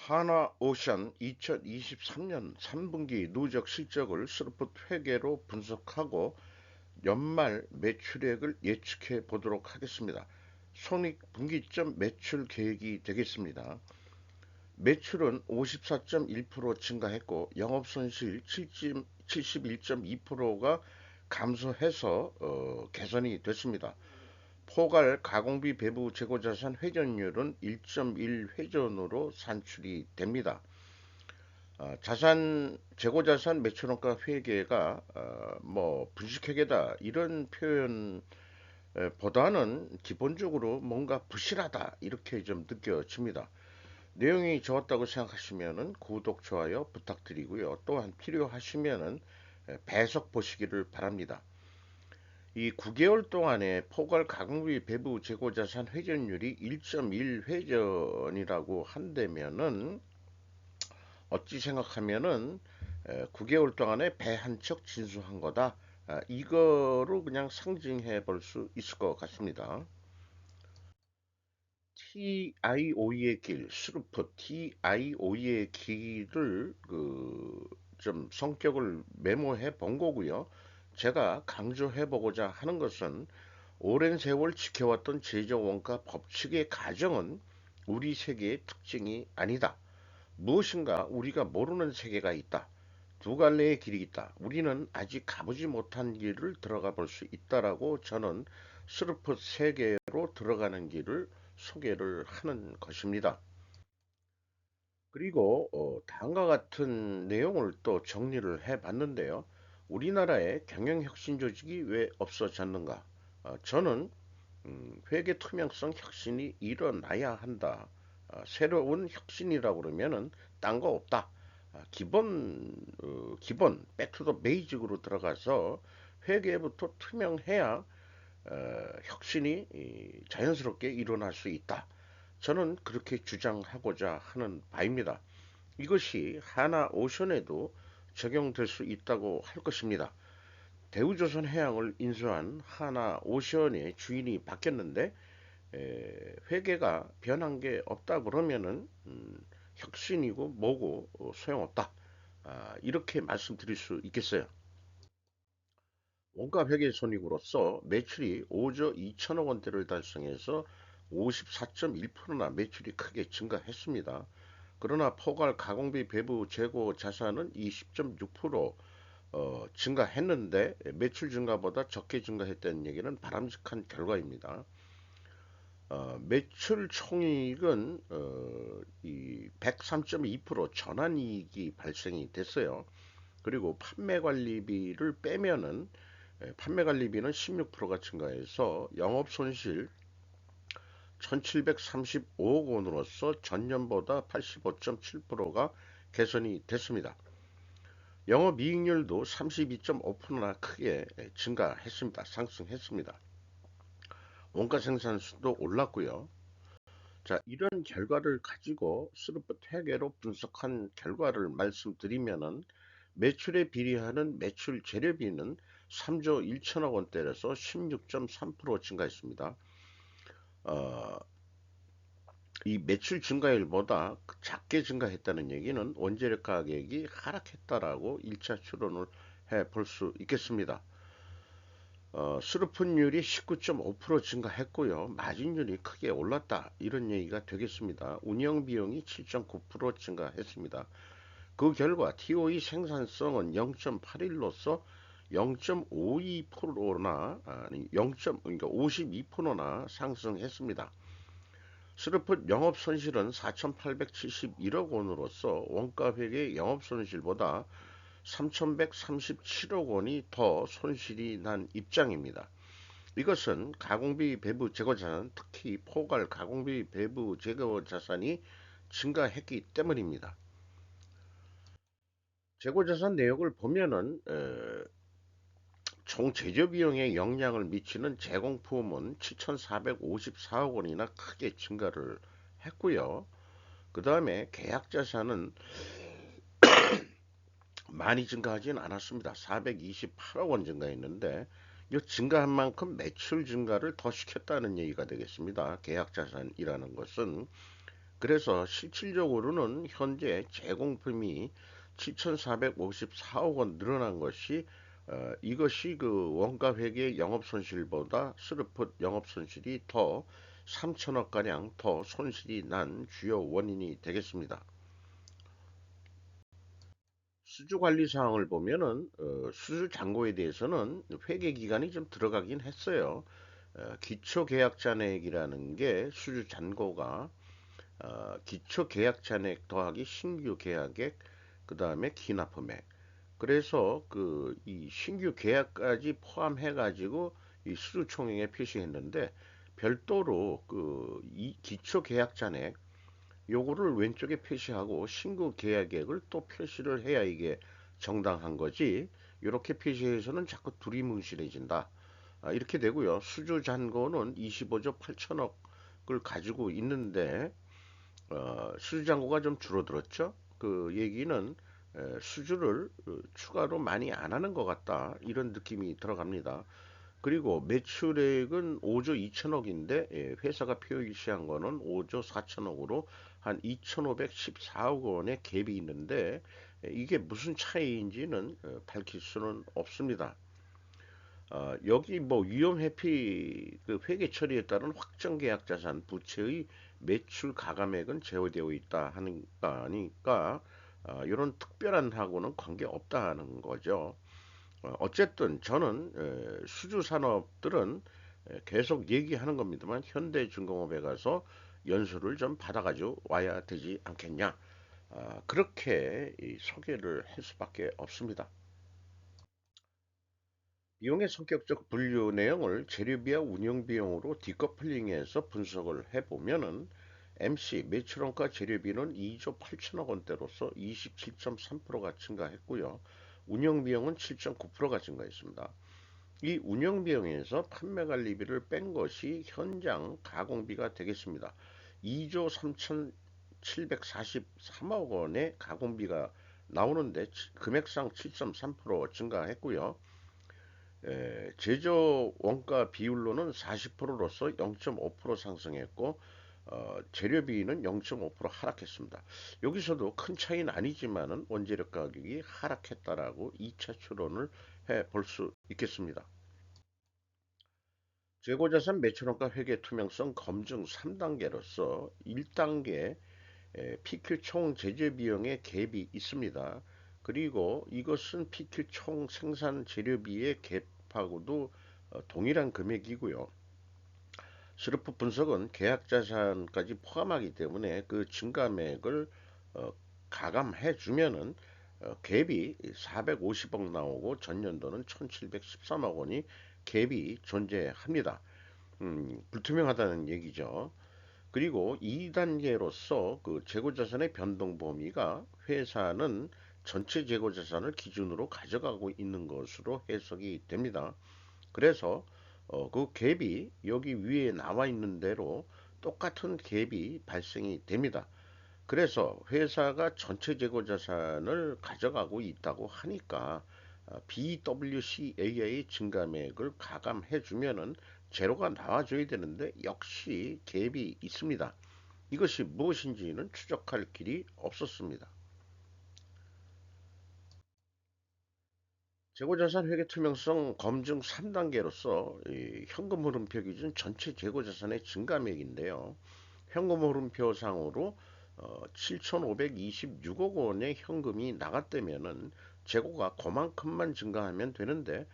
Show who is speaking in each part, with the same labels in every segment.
Speaker 1: 하나오션 2023년 3분기 누적 실적을 스루풋 회계로 분석하고 연말 매출액을 예측해 보도록 하겠습니다. 손익분기점 매출 계획이 되겠습니다. 매출은 54.1% 증가했고 영업손실 71.2%가 감소해서 개선이 됐습니다. 포괄 가공비 배부 재고자산 회전율은 1.1회전으로 산출이 됩니다. 자산 재고자산 매출원가 회계가 뭐 분식회계다 이런 표현보다는 기본적으로 뭔가 부실하다 이렇게 좀 느껴집니다. 내용이 좋았다고 생각하시면은 구독 좋아요 부탁드리고요. 또한 필요하시면은 배석 보시기를 바랍니다. 이 9개월 동안의 포괄 가공비 배부 재고자산 회전율이 1.1회전이라고 한다면은 어찌 생각하면은 9개월 동안에 배 한 척 진수한 거다. 이거로 그냥 상징해 볼 수 있을 것 같습니다. TIO의 길, 스루프 TIO의 길을 좀 성격을 메모해 본 거고요. 제가 강조해 보고자 하는 것은 오랜 세월 지켜왔던 제조원가 법칙의 가정은 우리 세계의 특징이 아니다. 무엇인가 우리가 모르는 세계가 있다. 두 갈래의 길이 있다. 우리는 아직 가보지 못한 길을 들어가 볼 수 있다라고 저는 스루프 세계로 들어가는 길을 소개를 하는 것입니다. 그리고 다음과 같은 내용을 또 정리를 해 봤는데요. 우리나라에 경영혁신 조직이 왜 없어졌는가? 저는 회계 투명성 혁신이 일어나야 한다. 새로운 혁신이라고 그러면은 딴 거 없다. 기본 백투더 베이직으로 들어가서 회계부터 투명해야 혁신이 자연스럽게 일어날 수 있다. 저는 그렇게 주장하고자 하는 바입니다. 이것이 하나오션에도 적용될 수 있다고 할 것입니다. 대우조선해양을 인수한 하나오션의 주인이 바뀌었는데 회계가 변한 게 없다 그러면은 혁신이고 뭐고 소용없다. 이렇게 말씀드릴 수 있겠어요. 원가 회계 손익으로서 매출이 5조 2천억 원대를 달성해서 54.1%나 매출이 크게 증가했습니다. 그러나 포괄 가공비 배부 재고 자산은 20.6% 증가했는데 매출 증가보다 적게 증가했다는 얘기는 바람직한 결과입니다. 매출 총이익은 이 103.2% 전환이익이 발생이 됐어요. 그리고 판매 관리비를 빼면은 판매 관리비는 16%가 증가해서 영업 손실 1735억 원으로서 전년보다 85.7%가 개선이 됐습니다. 영업이익률도 32.5%나 크게 증가했습니다. 상승했습니다. 원가 생산수도 올랐고요. 자, 이런 결과를 가지고 스루프 회계로 분석한 결과를 말씀드리면은 매출에 비례하는 매출 재료비는 3조 1천억 원대에서 16.3% 증가했습니다. 어, 이 매출 증가율보다 작게 증가했다는 얘기는 원재료 가격이 하락했다라고 1차 추론을 해 볼 수 있겠습니다. 수르픈율이 19.5% 증가했고요. 마진율이 크게 올랐다. 이런 얘기가 되겠습니다. 운영 비용이 7.9% 증가했습니다. 그 결과 TOE 생산성은 0.81로서 0.52%나 아니 0. 그러니까 52%나 상승했습니다. 스루풋 영업 손실은 4,871억 원으로서 원가 회계 영업 손실보다 3,137억 원이 더 손실이 난 입장입니다. 이것은 가공비 배부 재고 자산, 특히 포괄 가공비 배부 재고 자산이 증가했기 때문입니다. 재고 자산 내역을 보면은 총 제조 비용에 영향을 미치는 제공품은 7,454억 원이나 크게 증가를 했고요. 그 다음에 계약 자산은 많이 증가하진 않았습니다. 428억 원 증가했는데 이 증가한 만큼 매출 증가를 더 시켰다는 얘기가 되겠습니다. 계약 자산이라는 것은 그래서 실질적으로는 현재 제공품이 7,454억 원 늘어난 것이 이것이 그 원가 회계 영업 손실보다 스루풋 영업 손실이 더 3천억 가량 더 손실이 난 주요 원인이 되겠습니다. 수주 관리 사항을 보면은 수주 잔고에 대해서는 회계 기간이 좀 들어가긴 했어요. 기초 계약 잔액이라는 게 수주 잔고가 기초 계약 잔액 더하기 신규 계약액 그다음에 기납금액. 그래서 그 이 신규 계약까지 포함해 가지고 이 수주 총액에 표시했는데 별도로 그 이 기초 계약 잔액 요거를 왼쪽에 표시하고 신규 계약액을 또 표시를 해야 이게 정당한 거지. 이렇게 표시해서는 자꾸 두리뭉실해진다. 이렇게 되고요. 수주 잔고는 25조 8천억을 가지고 있는데 수주 잔고가 좀 줄어들었죠. 그 얘기는 수주를 추가로 많이 안 하는 것 같다. 이런 느낌이 들어갑니다. 그리고 매출액은 5조 2천억인데 회사가 표시한 거는 5조 4천억으로 한 2,514억 원의 갭이 있는데 이게 무슨 차이인지는 밝힐 수는 없습니다. 여기 뭐 위험 회피 그 회계 처리에 따른 확정 계약 자산 부채의 매출 가감액은 제외되어 있다 하니까 이런 특별한 하고는 관계 없다는 거죠. 어쨌든 저는 수주 산업들은 계속 얘기하는 겁니다만 현대중공업에 가서 연수를 좀 받아가지고 와야 되지 않겠냐. 그렇게 소개를 할 수밖에 없습니다. 비용의 성격적 분류 내용을 재료비와 운영비용으로 디커플링해서 분석을 해보면은 MC 매출원가 재료비는 2조 8천억 원대로서 27.3%가 증가했고요. 운영비용은 7.9%가 증가했습니다. 이 운영비용에서 판매관리비를 뺀 것이 현장 가공비가 되겠습니다. 2조 3,743억 원의 가공비가 나오는데 금액상 7.3% 증가했고요. 제조 원가 비율로는 40%로서 0.5% 상승했고 재료비는 0.5% 하락했습니다. 여기서도 큰 차이는 아니지만은 원재료 가격이 하락했다라고 2차 추론을 해 볼 수 있겠습니다. 재고자산 매출원가 회계 투명성 검증 3단계로서 1단계 PQ 총 제재 비용의 갭이 있습니다. 그리고 이것은 PQ 총 생산 재료비의 갭하고도 동일한 금액이고요. 스루프 분석은 계약 자산까지 포함하기 때문에 그 증감액을 어, 가감해 주면은 갭이 450억 나오고 전년도는 1713억 원이 갭이 존재합니다. 불투명하다는 얘기죠. 그리고 2단계로서 그 재고자산의 변동 범위가 회사는 전체 재고자산을 기준으로 가져가고 있는 것으로 해석이 됩니다. 그래서 그 갭이 여기 위에 나와 있는 대로 똑같은 갭이 발생이 됩니다. 그래서 회사가 전체 재고 자산을 가져가고 있다고 하니까 BWCA의 증감액을 가감해 주면은 제로가 나와줘야 되는데 역시 갭이 있습니다. 이것이 무엇인지는 추적할 길이 없었습니다. 재고자산 회계 투명성 검증 3단계로서 현금 흐름표 기준 전체 재고자산의 증감액인데요. 현금 흐름표상으로 7,526억 원의 현금이 나갔다면은 재고가 그만큼만 증가하면 되는데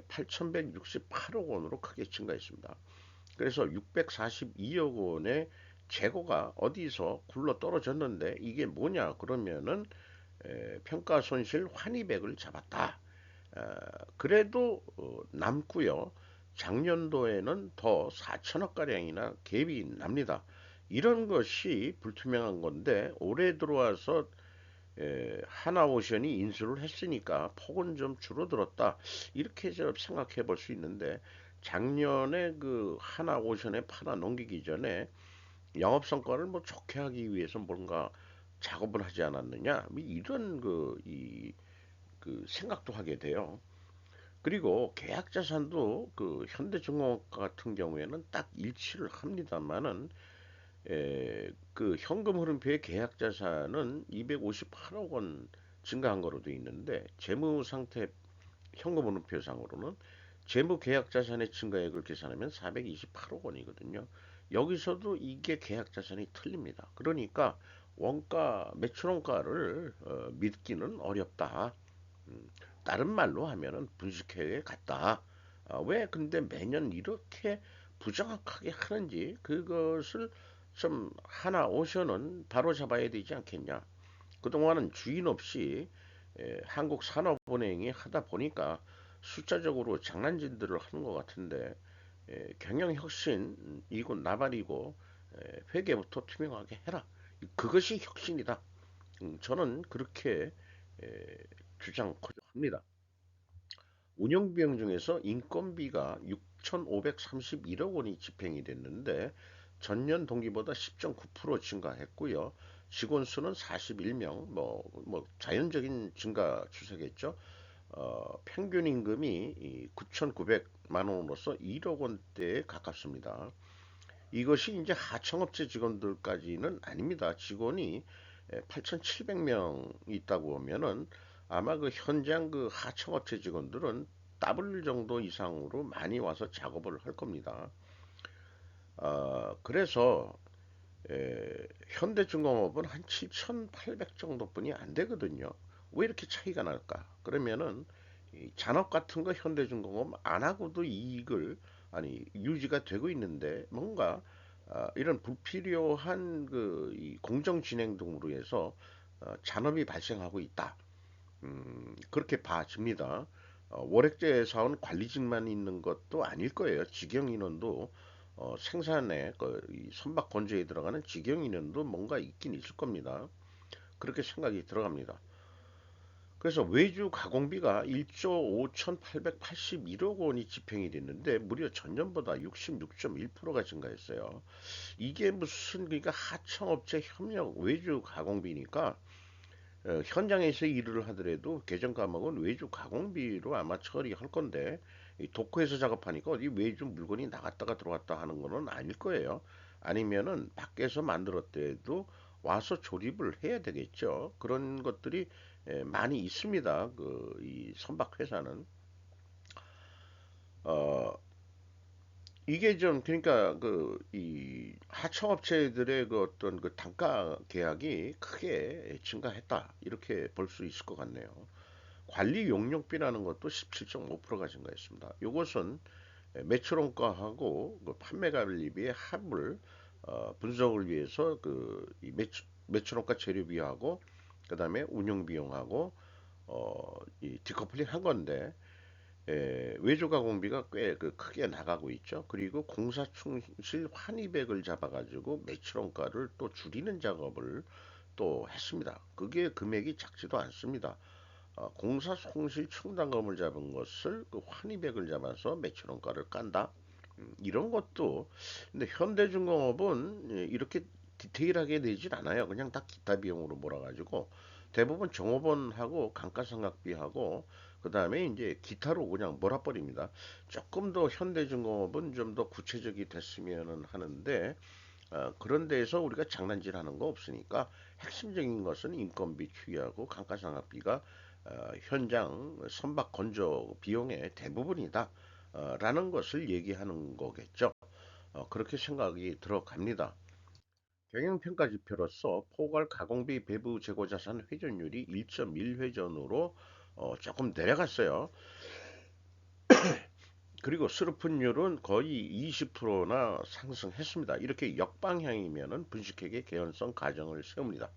Speaker 1: 8,168억 원으로 크게 증가했습니다. 그래서 642억 원의 재고가 어디서 굴러 떨어졌는데 이게 뭐냐 그러면은 평가 손실 환입액을 잡았다. 그래도 남고요. 작년도에는 더 4천억 가량이나 갭이 납니다. 이런 것이 불투명한 건데 올해 들어와서 하나오션이 인수를 했으니까 폭은 좀 줄어들었다. 이렇게 좀 생각해 볼 수 있는데 작년에 그 하나오션에 팔아 넘기기 전에 영업 성과를 뭐 좋게 하기 위해서 뭔가 작업을 하지 않았느냐? 뭐 이런 그 생각도 하게 돼요. 그리고 계약 자산도 그 현대중공업 같은 경우에는 딱 일치를 합니다만은 그 현금 흐름표의 계약 자산은 258억 원 증가한 거로 돼 있는데 재무 상태 현금 흐름표상으로는 재무 계약 자산의 증가액을 계산하면 428억 원이거든요. 여기서도 이게 계약 자산이 틀립니다. 그러니까 원가 매출 원가를 믿기는 어렵다. 음, 다른 말로 하면은 분식회계 같다. 왜 근데 매년 이렇게 부정확하게 하는지 그것을 좀 하나 오션은 바로 잡아야 되지 않겠냐. 그동안은 주인 없이 한국산업은행이 하다 보니까 숫자적으로 장난질들을 하는 것 같은데 경영혁신이고 나발이고 회계부터 투명하게 해라. 그것이 혁신이다. 저는 그렇게 에, 주장코죠 합니다. 운영비용 중에서 인건비가 6,531억 원이 집행이 됐는데 전년 동기보다 10.9% 증가했고요. 직원 수는 41명, 뭐 자연적인 증가 추세겠죠. 평균 임금이 9,900만 원으로서 1억 원대에 가깝습니다. 이것이 이제 하청업체 직원들까지는 아닙니다. 직원이 8,700명 있다고 하면은 아마 그 현장 그 하청업체 직원들은 더블 정도 이상으로 많이 와서 작업을 할 겁니다. 그래서 현대중공업은 한 7,800 정도뿐이 안 되거든요. 왜 이렇게 차이가 날까? 그러면은 이 잔업 같은 거 현대중공업 안 하고도 이익을 아니 유지가 되고 있는데 뭔가 이런 불필요한 그이 공정 진행 등으로 해서 잔업이 발생하고 있다. 그렇게 봐집니다. 월액제 사원 관리직만 있는 것도 아닐 거예요. 직영 인원도 생산에 이 선박 건조에 들어가는 직영 인원도 뭔가 있긴 있을 겁니다. 그렇게 생각이 들어갑니다. 그래서 외주 가공비가 1조 5,881억 원이 집행이 됐는데 무려 전년보다 66.1%가 증가했어요. 이게 무슨 그러니까 하청업체 협력 외주 가공비니까 현장에서 일을 하더라도 개정 과목은 외주 가공비로 아마 처리할 건데 이 도커에서 작업하니까 어디 외주 물건이 나갔다가 들어왔다 하는 거는 아닐 거예요. 아니면은 밖에서 만들었대도 와서 조립을 해야 되겠죠. 그런 것들이 많이 있습니다. 그 이 선박 회사는 어 이게 좀 그러니까 그 이 하청업체들의 그 어떤 그 단가 계약이 크게 증가했다 이렇게 볼 수 있을 것 같네요. 관리 용역비라는 것도 17.5%가 증가했습니다. 이것은 매출원가하고 그 판매관리비의 합을 분석을 위해서 그이 매출원가 재료비하고 그다음에 운영비용하고 이 디커플링 한 건데 외주 가공비가 꽤 그 크게 나가고 있죠. 그리고 공사 충실 환입액을 잡아가지고 매출원가를 또 줄이는 작업을 또 했습니다. 그게 금액이 작지도 않습니다. 공사 손실 충당금을 잡은 것을 그 환입액을 잡아서 매출원가를 깐다. 이런 것도 근데 현대중공업은 이렇게 디테일하게 내질 않아요. 그냥 다 기타 비용으로 몰아가지고 대부분 종업원하고 감가상각비하고 그 다음에 이제 기타로 그냥 몰아버립니다. 조금 더 현대중공업은 좀 더 구체적이 됐으면 하는데 그런 데에서 우리가 장난질하는 거 없으니까 핵심적인 것은 인건비 추이하고 감가상각비가 현장 선박 건조 비용의 대부분이다. 라는 것을 얘기하는 거겠죠. 그렇게 생각이 들어갑니다. 경영평가 지표로서 포괄 가공비 배부 재고 자산 회전율이 1.1회전으로 조금 내려갔어요. 그리고 수르픈율은 거의 20%나 상승했습니다. 이렇게 역방향이면은 분식회계 개연성 가정을 세웁니다.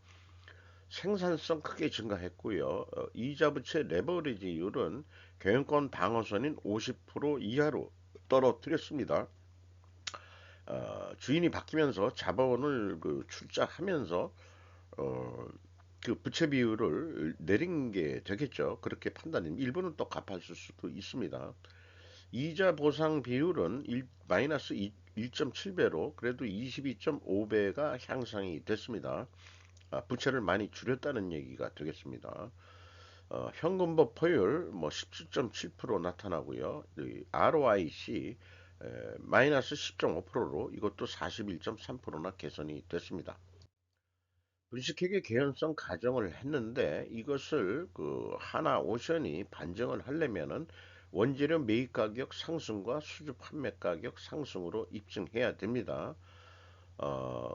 Speaker 1: 생산성 크게 증가했고요. 이자 부채 레버리지율은 경영권 방어선인 50% 이하로 떨어뜨렸습니다. 주인이 바뀌면서 자본을 그 출자하면서 어, 그 부채 비율을 내린 게 되겠죠. 그렇게 판단이 일부는 또 갚았을 수도 있습니다. 이자 보상 비율은 마이너스 1.7배로 그래도 22.5배가 향상이 됐습니다. 부채를 많이 줄였다는 얘기가 되겠습니다. 현금버퍼율 뭐 17.7% 나타나고요. ROIC 마이너스 10.5%로 이것도 41.3%나 개선이 됐습니다. 분식회계 개연성 가정을 했는데 이것을 그 하나오션이 반영을 하려면은 원재료 매입 가격 상승과 수주 판매 가격 상승으로 입증해야 됩니다.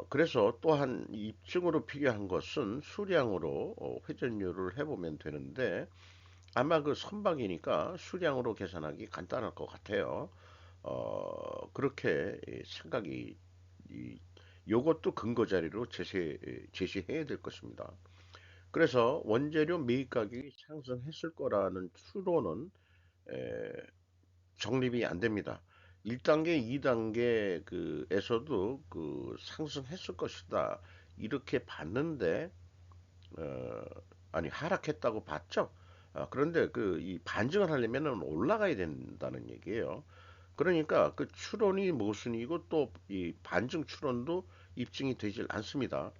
Speaker 1: 그래서 또한 입증으로 필요한 것은 수량으로 회전율을 해보면 되는데 아마 그 선박이니까 수량으로 계산하기 간단할 것 같아요. 그렇게 생각이 이, 요것도 근거 자료로 제시해야 될 것입니다. 그래서 원재료 매입 가격이 상승했을 거라는 추론은 에, 정립이 안 됩니다. 1단계, 2단계 그에서도 그 상승했을 것이다. 이렇게 봤는데 어, 아니 하락했다고 봤죠. 그런데 그 이 반증을 하려면 올라가야 된다는 얘기예요. 그러니까 그 추론이 모순이고 또 이 반증 추론도 입증이 되질 않습니다.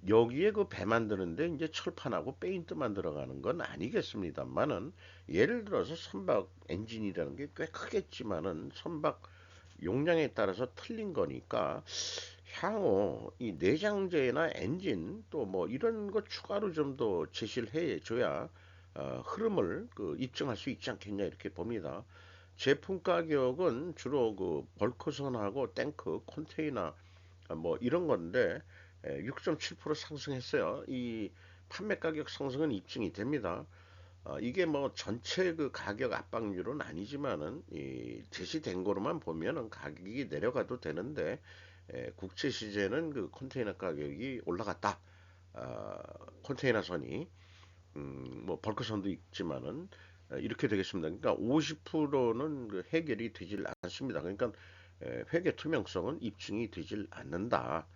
Speaker 1: 여기에 그 배 만드는데 이제 철판하고 페인트만 들어가는 건 아니겠습니다만은 예를 들어서 선박 엔진이라는 게 꽤 크겠지만은 선박 용량에 따라서 틀린 거니까 향후 이 내장재나 엔진 또 뭐 이런 거 추가로 좀 더 제시를 해 줘야 흐름을 그 입증할 수 있지 않겠냐 이렇게 봅니다. 제품 가격은 주로 그 벌크선하고 탱크, 컨테이너 뭐 이런 건데 6.7% 상승했어요. 이 판매 가격 상승은 입증이 됩니다. 이게 뭐 전체 그 가격 압박률은 아니지만은 이 제시된 거로만 보면은 가격이 내려가도 되는데 국제 시세는 그 컨테이너 가격이 올라갔다. 컨테이너 선이 뭐 벌크선도 있지만은 이렇게 되겠습니다. 그러니까 50%는 그 해결이 되질 않습니다. 그러니까 회계 투명성은 입증이 되질 않는다.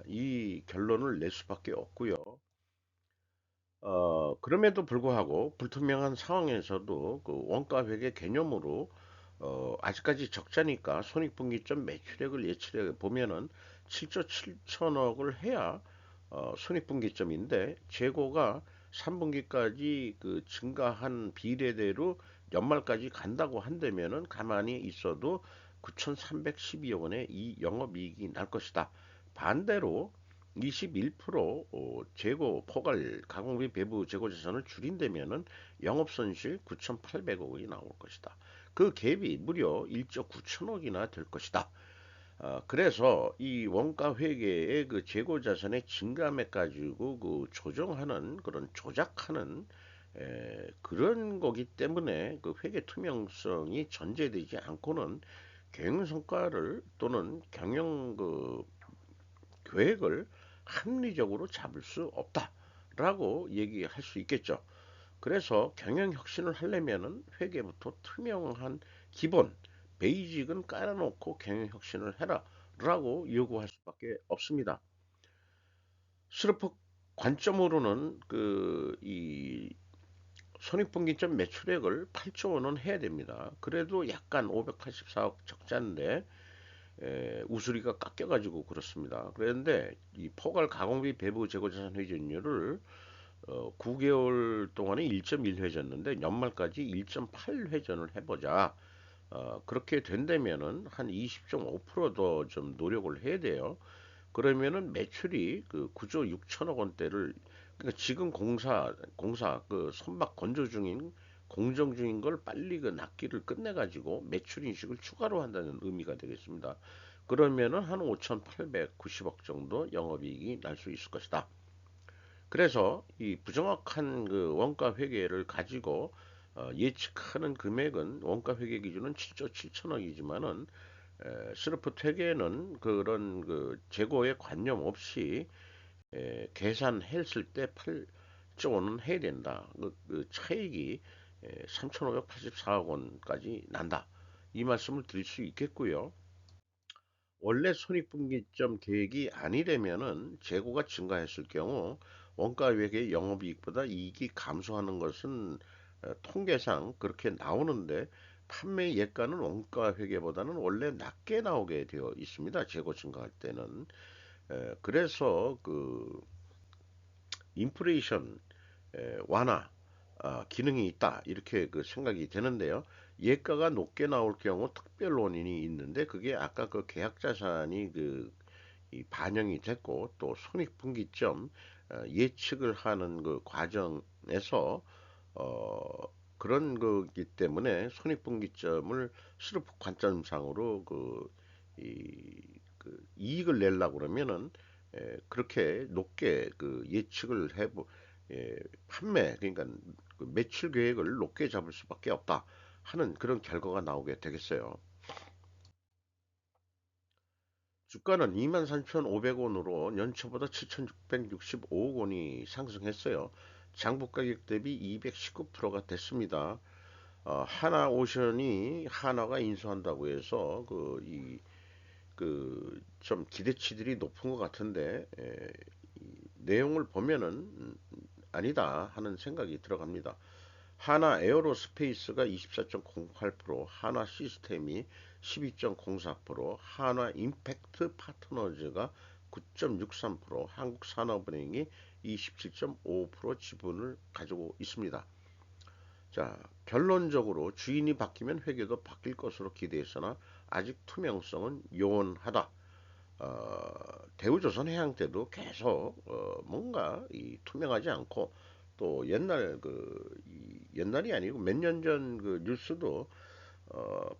Speaker 1: 이 결론을 낼 수밖에 없고요. 그럼에도 불구하고 불투명한 상황에서도 그 원가 회계 개념으로 아직까지 적자니까 손익분기점 매출액을 예측해 보면은 7조 7천억을 해야 손익분기점인데 재고가 3분기까지 그 증가한 비례대로 연말까지 간다고 한다면은 가만히 있어도 9,312억 원의 이 영업이익이 날 것이다. 반대로 21% 재고 포괄 가공비 배부 재고 자산을 줄인다면은 영업손실 9,800억 원이 나올 것이다. 그 갭이 무려 1조 9천억이나 될 것이다. 그래서 이 원가 회계의 그 재고 자산의 증감해 가지고 그 조정하는 그런 조작하는 그런 거기 때문에 그 회계 투명성이 전제되지 않고는 경영 성과를 또는 경영 그 계획을 합리적으로 잡을 수 없다라고 얘기할 수 있겠죠. 그래서 경영 혁신을 하려면은 회계부터 투명한 기본 베이직은 깔아놓고 경영 혁신을 해라라고 요구할 수밖에 없습니다. 스르프 관점으로는 그 이 손익분기점 매출액을 8조 원은 해야 됩니다. 그래도 약간 584억 적자인데 우수리가 깎여가지고 그렇습니다. 그런데 이 포괄 가공비 배부 재고자산 회전율을 9개월 동안에 1.1 회전인데 연말까지 1.8 회전을 해보자. 그렇게 된다면은 한 20.5%더 좀 노력을 해야 돼요. 그러면은 매출이 그 9조 6천억 원대를 그러니까 지금 공사 그 선박 건조 중인 공정 중인 걸 빨리 그 납기를 끝내 가지고 매출 인식을 추가로 한다는 의미가 되겠습니다. 그러면은 한 5,890억 정도 영업이익이 날 수 있을 것이다. 그래서 이 부정확한 그 원가 회계를 가지고 예측하는 금액은 원가 회계 기준은 7조 7천억이지만은 스르프 회계는 그런 그 재고에 관념 없이 계산했을 때 8조 원은 해야 된다. 그 차익이 3,584억 원까지 난다. 이 말씀을 드릴 수 있겠고요. 원래 손익분기점 계획이 아니라면은 재고가 증가했을 경우 원가 외의 영업이익보다 이익이 감소하는 것은 통계상 그렇게 나오는데 판매 예가는 원가 회계보다는 원래 낮게 나오게 되어 있습니다. 재고 증가할 때는. 그래서 그 인플레이션 완화 기능이 있다 이렇게 그 생각이 되는데요. 예가가 높게 나올 경우 특별 원인이 있는데 그게 아까 그 계약 자산이 이 반영이 됐고 또 손익분기점 예측을 하는 그 과정에서 그런 거기 때문에 손익분기점을 스루프 관점상으로 그 이익을 내려고 그러면은 그렇게 높게 그 예측을 판매 그러니까 그 매출 계획을 높게 잡을 수밖에 없다 하는 그런 결과가 나오게 되겠어요. 주가는 23,500원으로 연초보다 7,665억 원이 상승했어요. 장부 가격 대비 219%가 됐습니다. 하나오션이 한화가 인수한다고 해서 좀 기대치들이 높은 것 같은데 이 내용을 보면은 아니다 하는 생각이 들어갑니다. 하나 에어로스페이스가 24.08%, 하나 시스템이 12.04%, 하나 임팩트 파트너즈가 9.63%, 한국산업은행이 27.5% 지분을 가지고 있습니다. 자, 결론적으로 주인이 바뀌면 회계도 바뀔 것으로 기대했으나 아직 투명성은 요원하다. 대우조선 해양 때도 계속 뭔가 투명하지 않고 또 옛날이 아니고 몇 년 전 그 뉴스도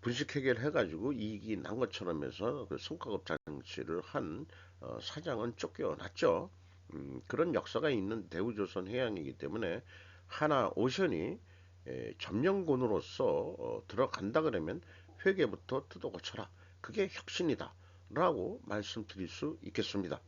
Speaker 1: 분식회계를 해가지고 이익이 난 것처럼 해서 그 성과급 장치를 한 사장은 쫓겨났죠. 그런 역사가 있는 대우조선 해양이기 때문에 하나 오션이 점령군으로서 들어간다 그러면 회계부터 뜯어 고쳐라. 그게 혁신이다. 라고 말씀드릴 수 있겠습니다.